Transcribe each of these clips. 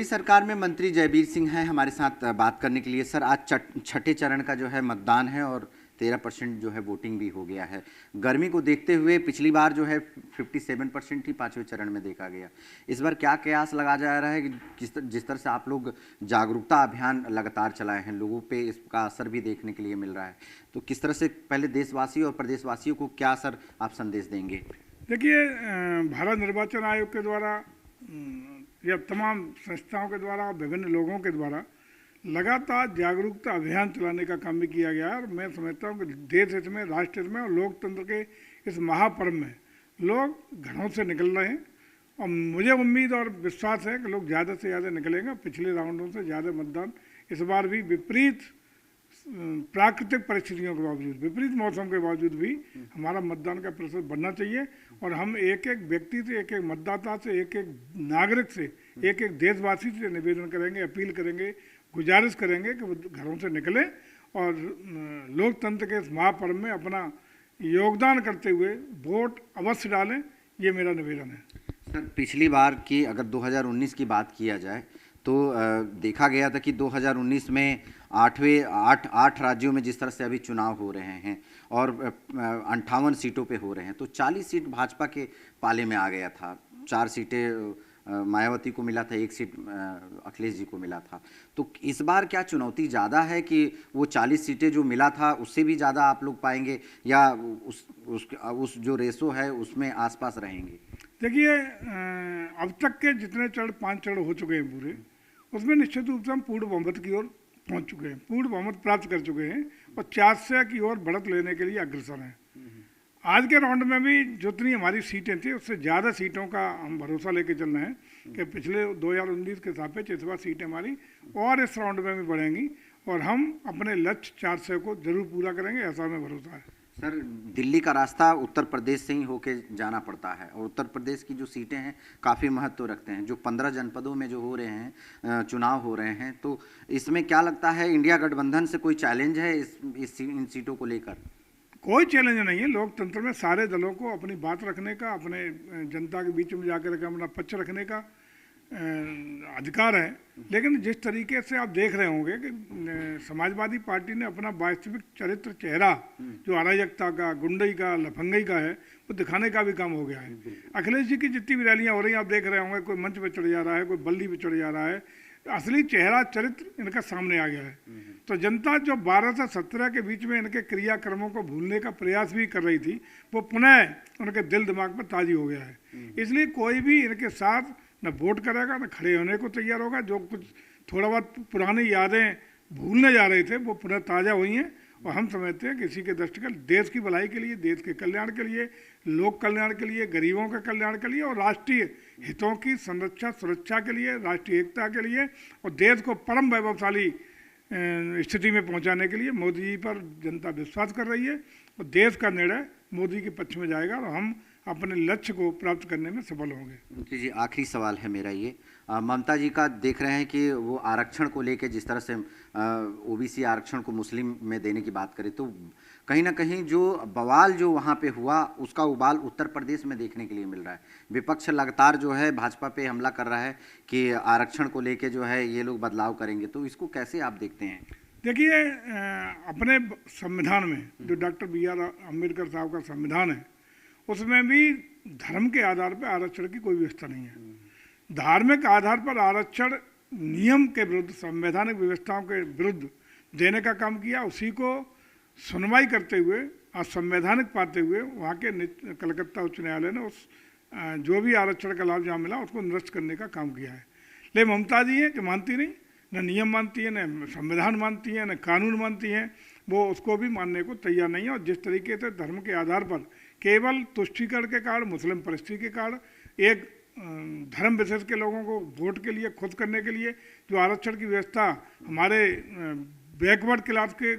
सरकार में मंत्री जयवीर सिंह हैं हमारे साथ बात करने के लिए। सर, आज छठे चरण का जो है मतदान है और 13% जो है वोटिंग भी हो गया है। गर्मी को देखते हुए पिछली बार जो है 57% ही पांचवें चरण में देखा गया। इस बार क्या कयास लगा जा रहा है कि जिस तरह से आप लोग जागरूकता अभियान लगातार चलाए हैं, लोगों पे इसका असर भी देखने के लिए मिल रहा है, तो किस तरह से पहले देशवासियों और प्रदेशवासियों को क्या सर आप संदेश देंगे? देखिए, भारत निर्वाचन आयोग के द्वारा या तमाम संस्थाओं के द्वारा, विभिन्न लोगों के द्वारा लगातार जागरूकता अभियान चलाने का काम भी किया गया है। और मैं समझता हूँ कि देश हित में, राष्ट्र हित में और लोकतंत्र के इस महापर्व में लोग घरों से निकल रहे हैं और मुझे उम्मीद और विश्वास है कि लोग ज़्यादा से ज़्यादा निकलेंगे। पिछले राउंडों से ज़्यादा मतदान इस बार भी विपरीत प्राकृतिक परिस्थितियों के बावजूद, विपरीत मौसम के बावजूद भी हमारा मतदान का प्रतिशत बढ़ना चाहिए। और हम एक एक व्यक्ति से, एक एक मतदाता से, एक एक नागरिक से, एक एक देशवासी से निवेदन करेंगे, अपील करेंगे, गुजारिश करेंगे कि वो घरों से निकलें और लोकतंत्र के इस महापर्व में अपना योगदान करते हुए वोट अवश्य डालें। ये मेरा निवेदन है। सर, पिछली बार की अगर 2019 की बात किया जाए तो देखा गया था कि 2019 में आठ राज्यों में जिस तरह से अभी चुनाव हो रहे हैं और 58 सीटों पे हो रहे हैं, तो 40 सीट भाजपा के पाले में आ गया था। 4 सीटें मायावती को मिला था, 1 सीट अखिलेश जी को मिला था। तो इस बार क्या चुनौती ज़्यादा है कि वो 40 सीटें जो मिला था उससे भी ज़्यादा आप लोग पाएंगे, या उस जो रेशो है उसमें आसपास रहेंगे? देखिए, अब तक के जितने चरण, 5 चरण हो चुके हैं पूरे, उसमें निश्चित रूप से हम पूर्ण बहुमत की ओर पहुंच चुके हैं, पूर्ण बहुमत प्राप्त कर चुके हैं और 400 की ओर बढ़त लेने के लिए अग्रसर हैं। आज के राउंड में भी जितनी हमारी सीटें थी उससे ज़्यादा सीटों का हम भरोसा लेके चल रहे हैं कि पिछले 2019 के सापेक्ष इस बार सीटें हमारी और इस राउंड में भी बढ़ेंगी और हम अपने लक्ष्य 400 को जरूर पूरा करेंगे, ऐसा हमें भरोसा है। सर, दिल्ली का रास्ता उत्तर प्रदेश से ही होके जाना पड़ता है और उत्तर प्रदेश की जो सीटें हैं काफ़ी महत्व रखते हैं। जो 15 जनपदों में जो हो रहे हैं चुनाव हो रहे हैं, तो इसमें क्या लगता है इंडिया गठबंधन से कोई चैलेंज है इन सीटों को लेकर? कोई चैलेंज नहीं है। लोकतंत्र में सारे दलों को अपनी बात रखने का, अपने जनता के बीच में जाकर के अपना पक्ष रखने का अधिकार है। लेकिन जिस तरीके से आप देख रहे होंगे कि समाजवादी पार्टी ने अपना वास्तविक चरित्र, चेहरा जो अराजकता का, गुंडई का, लफंगई का है, वो दिखाने का भी काम हो गया है। अखिलेश जी की जितनी भी रैलियाँ हो रही हैं आप देख रहे होंगे, कोई मंच पे चढ़ जा रहा है, कोई बल्ली पे चढ़ जा रहा है, असली चेहरा, चरित्र इनका सामने आ गया है। तो जनता जो 12 से 17 के बीच में इनके क्रियाक्रमों को भूलने का प्रयास भी कर रही थी, वो पुनः उनके दिल दिमाग में ताज़ी हो गया है। इसलिए कोई भी इनके साथ न वोट करेगा, न खड़े होने को तैयार होगा। जो कुछ थोड़ा बहुत पुरानी यादें भूलने जा रहे थे वो पुनः ताज़ा हुई हैं और हम समझते हैं कि इसी के दृष्टिगत देश की भलाई के लिए, देश के कल्याण के लिए, लोक कल्याण के लिए, गरीबों के कल्याण के लिए और राष्ट्रीय हितों की संरक्षा, सुरक्षा के लिए, राष्ट्रीय एकता के लिए और देश को परम वैभवशाली स्थिति में पहुंचाने के लिए मोदी जी पर जनता विश्वास कर रही है और देश का निर्णय मोदी के पक्ष में जाएगा और हम अपने लक्ष्य को प्राप्त करने में सफल होंगे। जी, आखिरी सवाल है मेरा ये, ममता जी का देख रहे हैं कि वो आरक्षण को लेके जिस तरह से ओबीसी आरक्षण को मुस्लिम में देने की बात करें, तो कहीं ना कहीं जो बवाल जो वहाँ पे हुआ उसका उबाल उत्तर प्रदेश में देखने के लिए मिल रहा है। विपक्ष लगातार जो है भाजपा पे हमला कर रहा है कि आरक्षण को लेके जो है ये लोग बदलाव करेंगे, तो इसको कैसे आप देखते हैं? देखिए, अपने संविधान में जो डॉक्टर BR अम्बेडकर साहब का संविधान है उसमें भी धर्म के आधार पर आरक्षण की कोई व्यवस्था नहीं है। धार्मिक आधार पर आरक्षण नियम के विरुद्ध, संवैधानिक व्यवस्थाओं के विरुद्ध देने का काम किया। उसी को सुनवाई करते हुए और संवैधानिक पाते हुए वहाँ के कलकत्ता उच्च न्यायालय ने उस जो भी आरक्षण का लाभ जहाँ मिला उसको निरस्त करने का काम किया है। लेकिन ममता जी हैं कि मानती नहीं, न नियम मानती है, न संविधान मानती है, न कानून मानती हैं। वो उसको भी मानने को तैयार नहीं है और जिस तरीके से धर्म के आधार पर केवल तुष्टीकरण के कारण, मुस्लिम परिस्थिति के कारण एक धर्म विशेष के लोगों को वोट के लिए, खुद करने के लिए जो आरक्षण की व्यवस्था हमारे बैकवर्ड क्लास के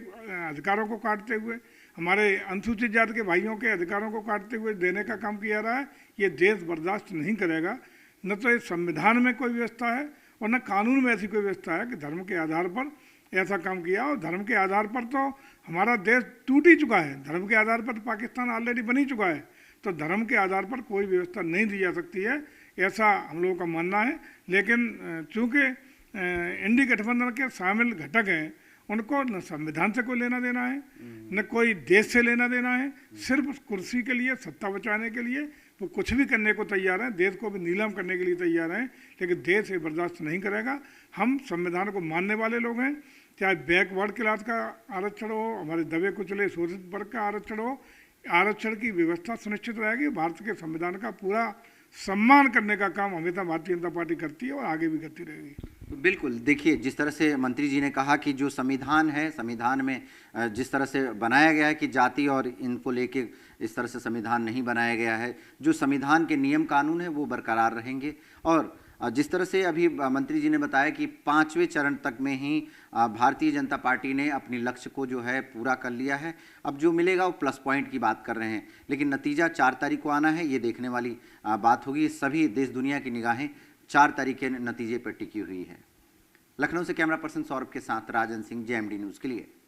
अधिकारों को काटते हुए, हमारे अनुसूचित जाति के भाइयों के अधिकारों को काटते हुए देने का काम किया रहा है, ये देश बर्दाश्त नहीं करेगा। न तो इस संविधान में कोई व्यवस्था है और न कानून में ऐसी कोई व्यवस्था है कि धर्म के आधार पर ऐसा काम किया। और धर्म के आधार पर तो हमारा देश टूट ही चुका है, धर्म के आधार पर तो पाकिस्तान ऑलरेडी बन ही चुका है। तो धर्म के आधार पर कोई व्यवस्था नहीं दी जा सकती है। ऐसा हम लोगों का मानना है। लेकिन चूंकि इंडी गठबंधन के शामिल घटक हैं, उनको न संविधान से कोई लेना देना है, न कोई देश से लेना देना है। सिर्फ उस कुर्सी के लिए, सत्ता बचाने के लिए वो कुछ भी करने को तैयार है, देश को भी नीलाम करने के लिए तैयार हैं। लेकिन देश ये बर्दाश्त नहीं करेगा। हम संविधान को मानने वाले लोग हैं, चाहे बैकवर्ड क्लास का आरक्षण हो, हमारे दबे कुचले शोषित वर्ग का आरक्षण हो, आरक्षण की व्यवस्था सुनिश्चित रहेगी। भारत के संविधान का पूरा सम्मान करने का काम हमेशा भारतीय जनता पार्टी करती है और आगे भी करती रहेगी। बिल्कुल, देखिए जिस तरह से मंत्री जी ने कहा कि जो संविधान है, संविधान में जिस तरह से बनाया गया है कि जाति और इनको लेके इस तरह से संविधान नहीं बनाया गया है, जो संविधान के नियम कानून है वो बरकरार रहेंगे। और जिस तरह से अभी मंत्री जी ने बताया कि 5वें चरण तक में ही भारतीय जनता पार्टी ने अपने लक्ष्य को जो है पूरा कर लिया है। अब जो मिलेगा वो प्लस पॉइंट की बात कर रहे हैं, लेकिन नतीजा 4 तारीख को आना है, ये देखने वाली बात होगी। सभी देश दुनिया की निगाहें 4 तारीख के नतीजे पर टिकी हुई है। लखनऊ से कैमरा पर्सन सौरभ के साथ राजन सिंह, JMD न्यूज़ के लिए।